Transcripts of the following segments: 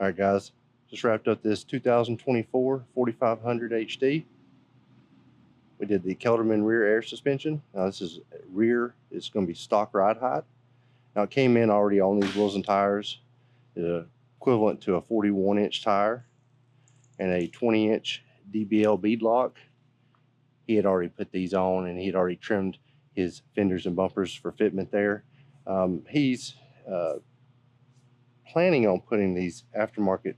All right, guys, just wrapped up this 2024 4500 HD. We did the Kelderman rear air suspension. Now this is rear, it's going to be stock ride height. Now it came in already on these wheels and tires, equivalent to a 41-inch tire and a 20-inch DBL bead lock. He had already put these on and he had already trimmed his fenders and bumpers for fitment there. He's planning on putting these aftermarket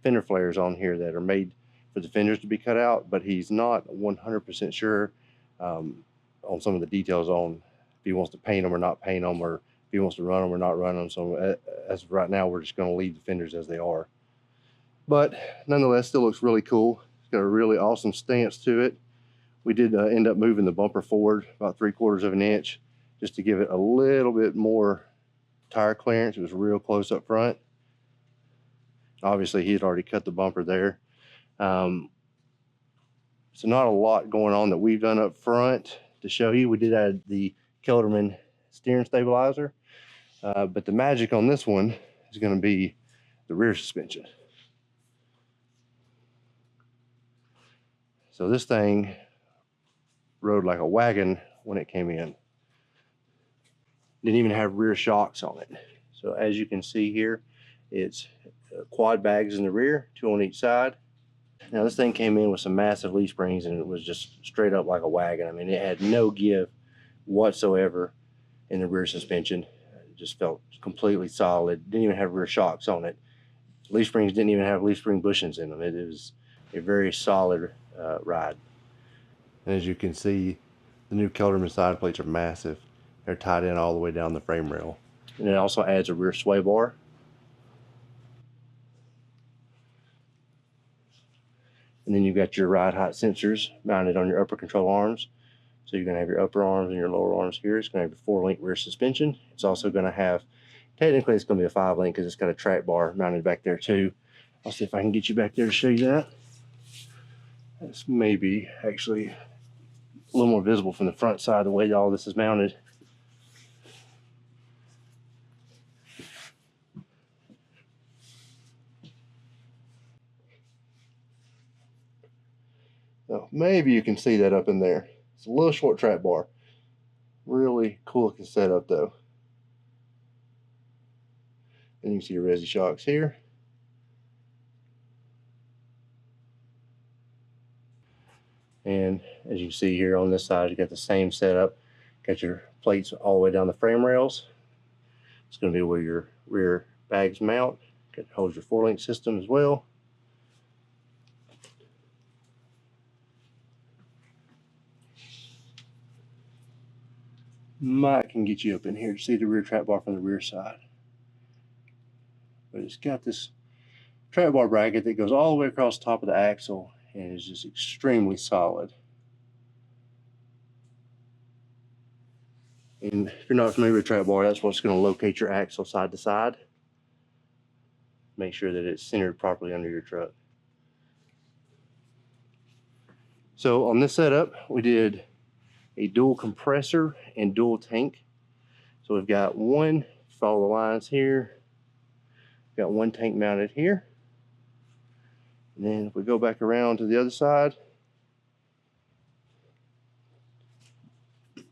fender flares on here that are made for the fenders to be cut out, but he's not 100% sure on some of the details on if he wants to paint them or not paint them, or if he wants to run them or not run them. So as of right now, we're just going to leave the fenders as they are. But nonetheless, still looks really cool. It's got a really awesome stance to it. We did end up moving the bumper forward about 3/4 of an inch just to give it a little bit more tire clearance. It was real close up front. Obviously, he had already cut the bumper there. So not a lot going on that we've done up front to show you. We did add the Kelderman steering stabilizer, but the magic on this one is going to be the rear suspension. So this thing rode like a wagon when it came in. Didn't even have rear shocks on it. So as you can see here, it's quad bags in the rear, 2 on each side. Now this thing came in with some massive leaf springs and it was just straight up like a wagon. I mean, it had no give whatsoever in the rear suspension. It just felt completely solid. Didn't even have rear shocks on it. Leaf springs didn't even have leaf spring bushings in them. It was a very solid ride. And as you can see, the new Kelderman side plates are massive. They're tied in all the way down the frame rail. And it also adds a rear sway bar. And then you've got your ride height sensors mounted on your upper control arms. So you're going to have your upper arms and your lower arms here. It's going to have a 4-link rear suspension. It's also going to have, technically it's going to be a 5-link because it's got a track bar mounted back there too. I'll see if I can get you back there to show you that. This may be actually a little more visible from the front side the way all this is mounted. So maybe you can see that up in there. It's a little short track bar. Really cool looking setup though. And you can see your resi shocks here. And as you can see here on this side, you got the same setup. Got your plates all the way down the frame rails. It's going to be where your rear bags mount. It holds your 4-link system as well. Might can get you up in here to see the rear trap bar from the rear side. But it's got this trap bar bracket that goes all the way across the top of the axle and is just extremely solid. And if you're not familiar with trap bar, that's what's going to locate your axle side to side. Make sure that it's centered properly under your truck. So on this setup, we did a dual compressor and dual tank. So we've got one, follow the lines here. We've got one tank mounted here. And then if we go back around to the other side, we've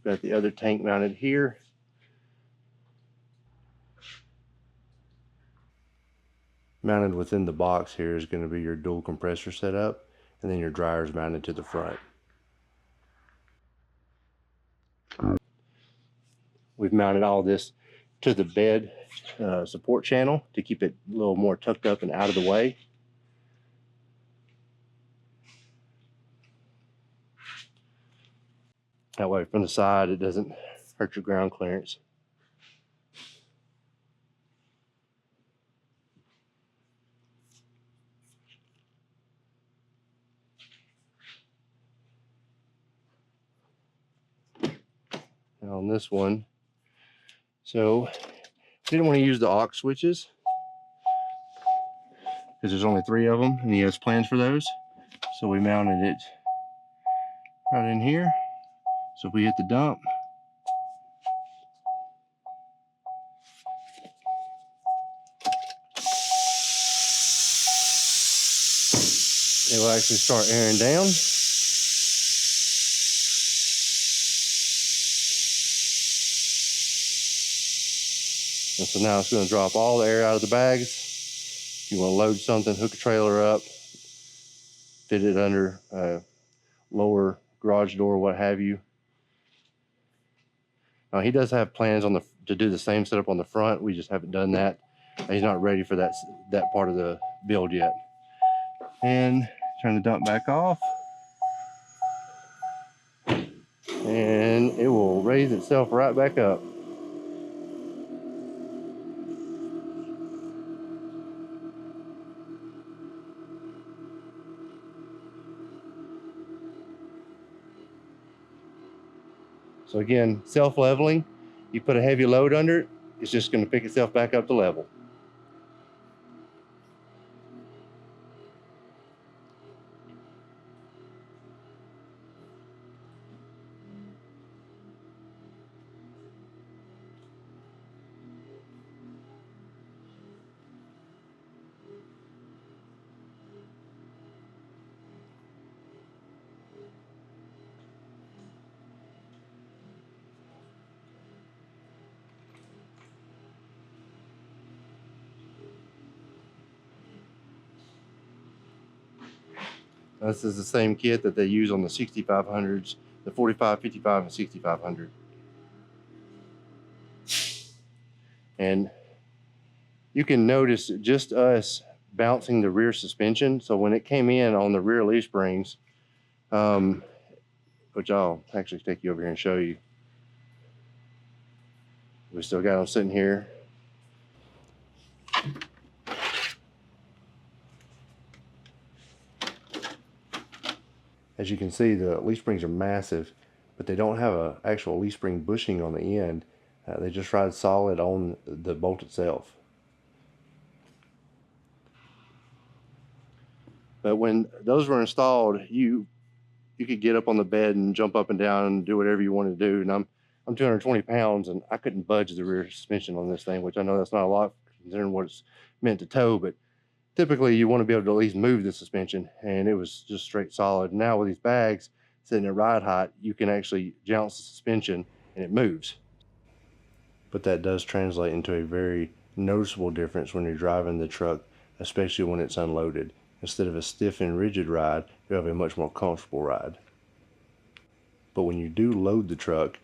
got the other tank mounted here. Mounted within the box here is going to be your dual compressor setup, and then your dryers mounted to the front. We've mounted all this to the bed support channel to keep it a little more tucked up and out of the way. That way from the side it doesn't hurt your ground clearance. Now on this one, so didn't want to use the aux switches because there's only 3 of them and he has plans for those. So we mounted it right in here. So if we hit the dump, it will actually start airing down. And so now it's going to drop all the air out of the bags. If you want to load something, hook a trailer up, fit it under a lower garage door, what have you. Now he does have plans on to do the same setup on the front. We just haven't done that. He's not ready for that part of the build yet. And turn the dump back off. And it will raise itself right back up. So again, self-leveling. You put a heavy load under it, it's just going to pick itself back up to level. This is the same kit that they use on the 6500s, the 45, 55, and 6500. And you can notice just us bouncing the rear suspension. So when it came in on the rear leaf springs, which I'll actually take you over here and show you. We still got them sitting here. As you can see, the leaf springs are massive, but they don't have an actual leaf spring bushing on the end. They just ride solid on the bolt itself. But when those were installed, you could get up on the bed and jump up and down and do whatever you wanted to do. And I'm 220 pounds, and I couldn't budge the rear suspension on this thing, which I know that's not a lot considering what it's meant to tow, but typically you want to be able to at least move the suspension, and it was just straight solid. Now with these bags sitting at ride height, you can actually jounce the suspension and it moves. But that does translate into a very noticeable difference when you're driving the truck, especially when it's unloaded. Instead of a stiff and rigid ride, you have a much more comfortable ride. But when you do load the truck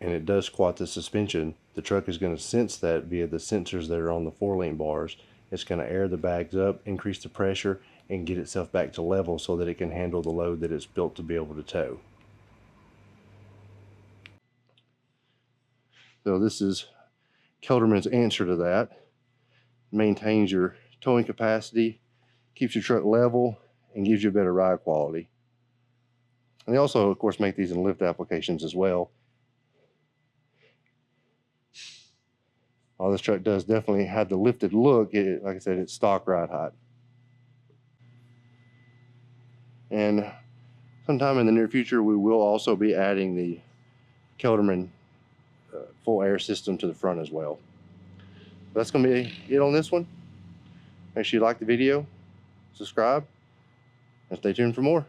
and it does squat the suspension, the truck is going to sense that via the sensors that are on the 4-link bars. It's going to air the bags up, increase the pressure, and get itself back to level so that it can handle the load that it's built to be able to tow. So this is Kelderman's answer to that. Maintains your towing capacity, keeps your truck level, and gives you better ride quality. And they also, of course, make these in lift applications as well. All this truck does definitely have the lifted look. Like I said, it's stock ride height. And sometime in the near future, we will also be adding the Kelderman full air system to the front as well. That's going to be it on this one. Make sure you like the video, subscribe, and stay tuned for more.